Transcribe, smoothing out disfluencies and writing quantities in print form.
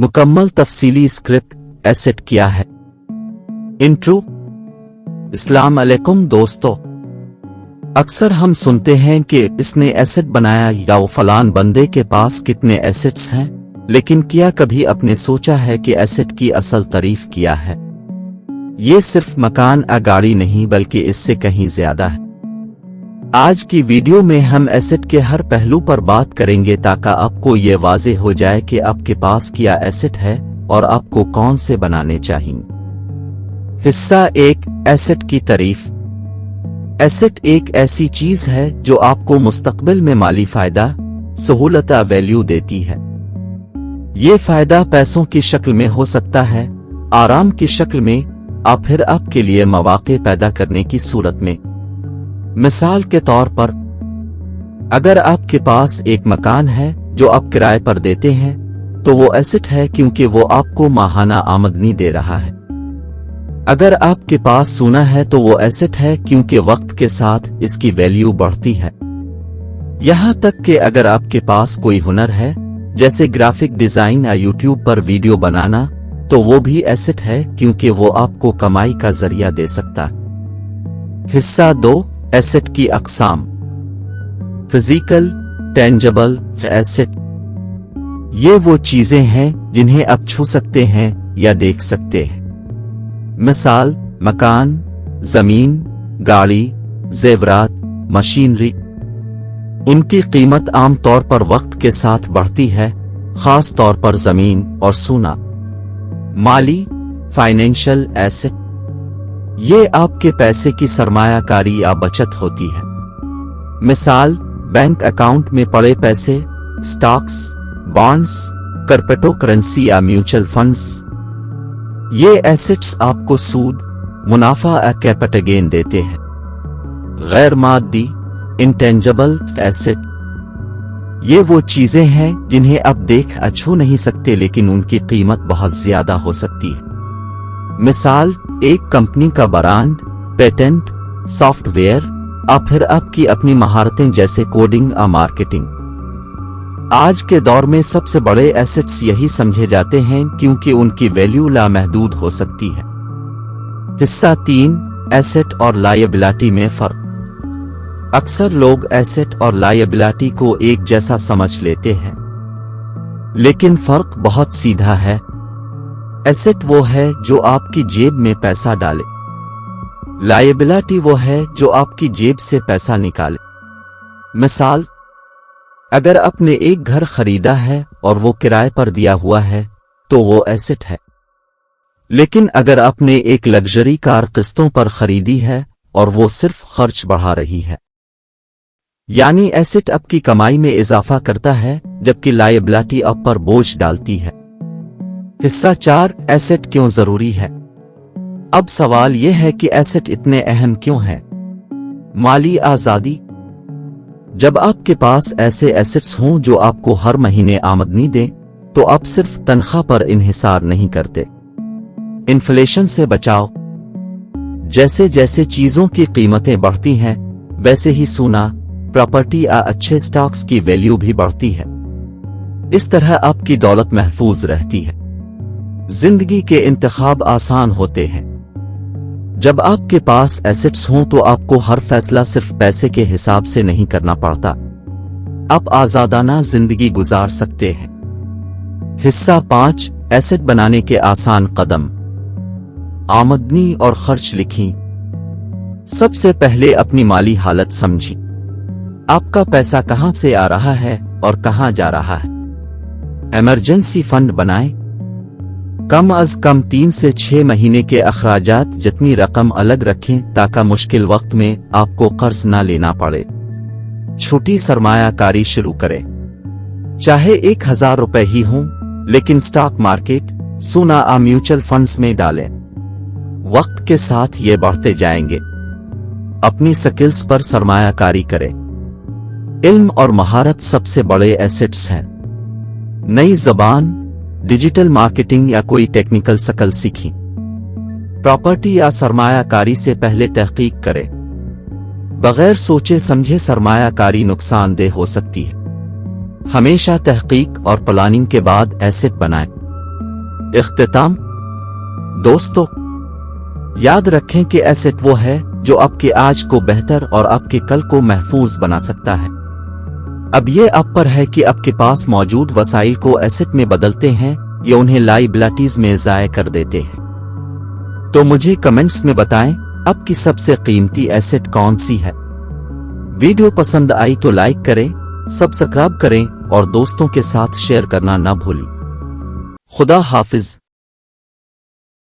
मुकम्मल तफसीली script asset क्या है। इंट्रो। अस्सलाम अलैकुम दोस्तों, अक्सर हम सुनते हैं कि इसने एसेट बनाया या वो फलान बंदे के पास कितने एसेट्स हैं, लेकिन क्या कभी आपने सोचा है कि एसेट की असल तारीफ क्या है। ये सिर्फ मकान या गाड़ी नहीं बल्कि इससे कहीं ज्यादा है। आज की वीडियो में हम एसेट के हर पहलू पर बात करेंगे ताकि आपको ये वाज़ेह हो जाए कि आपके पास क्या एसेट है और आपको कौन से बनाने चाहिए। हिस्सा 1, एसेट की तारीफ। एसेट एक ऐसी चीज है जो आपको मुस्तकबिल में माली फायदा, सहूलत या वैल्यू देती है। ये फायदा पैसों की शक्ल में हो सकता है, आराम की शक्ल में, या फिर आपके लिए मौके पैदा करने की सूरत में। मिसाल के तौर पर, अगर आपके पास एक मकान है जो आप किराए पर देते हैं तो वो एसेट है क्योंकि वो आपको माहाना आमदनी दे रहा है। अगर आपके पास सोना है तो वो एसेट है क्योंकि वक्त के साथ इसकी वैल्यू बढ़ती है। यहां तक कि अगर आपके पास कोई हुनर है जैसे ग्राफिक डिजाइन या यूट्यूब पर वीडियो बनाना, तो वो भी एसेट है क्योंकि वो आपको कमाई का जरिया दे सकता है। हिस्सा 2, एसेट की अक़साम। Physical, tangible asset. ये वो चीजें हैं जिन्हें आप छू सकते हैं या देख सकते हैं। मिसाल, मकान, जमीन, गाड़ी, जेवरात, मशीनरी। उनकी कीमत आम तौर पर वक्त के साथ बढ़ती है, खास तौर पर जमीन और सोना। माली, फाइनेंशियल एसेट। ये आपके पैसे की सरमायाकारी या बचत होती है। मिसाल, बैंक अकाउंट में पड़े पैसे, स्टॉक्स, बॉन्ड्स, क्रिप्टो करेंसी या म्यूचुअल फंड्स। ये एसेट्स आपको सूद, मुनाफा या कैपिटल गेन देते हैं। गैर मादी, इंटेंजिबल एसेट। ये वो चीजें हैं जिन्हें आप देख या छू नहीं सकते लेकिन उनकी कीमत बहुत ज्यादा हो सकती है। मिसाल, एक कंपनी का ब्रांड, पेटेंट, सॉफ्टवेयर, या फिर आपकी अपनी महारतें जैसे कोडिंग या मार्केटिंग। आज के दौर में सबसे बड़े एसेट्स यही समझे जाते हैं क्योंकि उनकी वैल्यू लामहदूद हो सकती है। हिस्सा 3, एसेट और लायबिलिटी में फर्क। अक्सर लोग एसेट और लायबिलिटी को एक जैसा समझ लेते हैं, लेकिन फर्क बहुत सीधा है। एसेट वो है जो आपकी जेब में पैसा डाले, लायबिलिटी वो है जो आपकी जेब से पैसा निकाले। मिसाल, अगर आपने एक घर खरीदा है और वो किराए पर दिया हुआ है तो वो एसेट है। लेकिन अगर आपने एक लग्जरी कार किस्तों पर खरीदी है और वो सिर्फ खर्च बढ़ा रही है, यानी एसेट आपकी कमाई में इजाफा करता है जबकि लायबिलिटी आप पर बोझ डालती है। हिस्सा 4, एसेट क्यों जरूरी है। अब सवाल यह है कि एसेट इतने अहम क्यों हैं। माली आजादी। जब आपके पास ऐसे एसेट्स हों जो आपको हर महीने आमदनी दें तो आप सिर्फ तनख्वाह पर इन्हिसार नहीं करते। इन्फ्लेशन से बचाओ। जैसे जैसे चीजों की कीमतें बढ़ती हैं वैसे ही सोना, प्रॉपर्टी या अच्छे स्टॉक्स की वैल्यू भी बढ़ती है। इस तरह आपकी दौलत महफूज रहती है। जिंदगी के इंतखाब आसान होते हैं। जब आपके पास एसेट्स हों तो आपको हर फैसला सिर्फ पैसे के हिसाब से नहीं करना पड़ता। आप आजादाना जिंदगी गुजार सकते हैं। हिस्सा 5, एसेट बनाने के आसान कदम। आमदनी और खर्च लिखी। सबसे पहले अपनी माली हालत समझी। आपका पैसा कहां से आ रहा है और कहां जा रहा है। इमरजेंसी फंड बनाएं। कम अज कम 3 से 6 महीने के अखराजात जितनी रकम अलग रखें ताकि मुश्किल वक्त में आपको कर्ज ना लेना पड़े। छोटी सरमायाकारी शुरू करें, चाहे 1000 रुपए ही हों, लेकिन स्टॉक मार्केट, सोना या म्यूचुअल फंड्स में डालें। वक्त के साथ ये बढ़ते जाएंगे। अपनी स्किल्स पर सरमायाकारी करें। इल्म और महारत सबसे बड़े एसेट्स हैं। नई जबान, डिजिटल मार्केटिंग या कोई टेक्निकल स्किल सीखी। प्रॉपर्टी या सरमायाकारी से पहले तहकीक करें। बगैर सोचे समझे सरमायाकारी नुकसानदेह हो सकती है। हमेशा तहकीक और प्लानिंग के बाद एसेट बनाएं। इख्तिताम। दोस्तों, याद रखें कि एसेट वो है जो आपके आज को बेहतर और आपके कल को महफूज बना सकता है। अब ये आप पर है कि आपके पास मौजूद वसाइल को एसेट में बदलते हैं या उन्हें लाइबिलिटीज में ज़ाय कर देते हैं। तो मुझे कमेंट्स में बताएं आपकी सबसे कीमती एसेट कौन सी है। वीडियो पसंद आई तो लाइक करें, सब्सक्राइब करें और दोस्तों के साथ शेयर करना ना भूलें। खुदा हाफिज।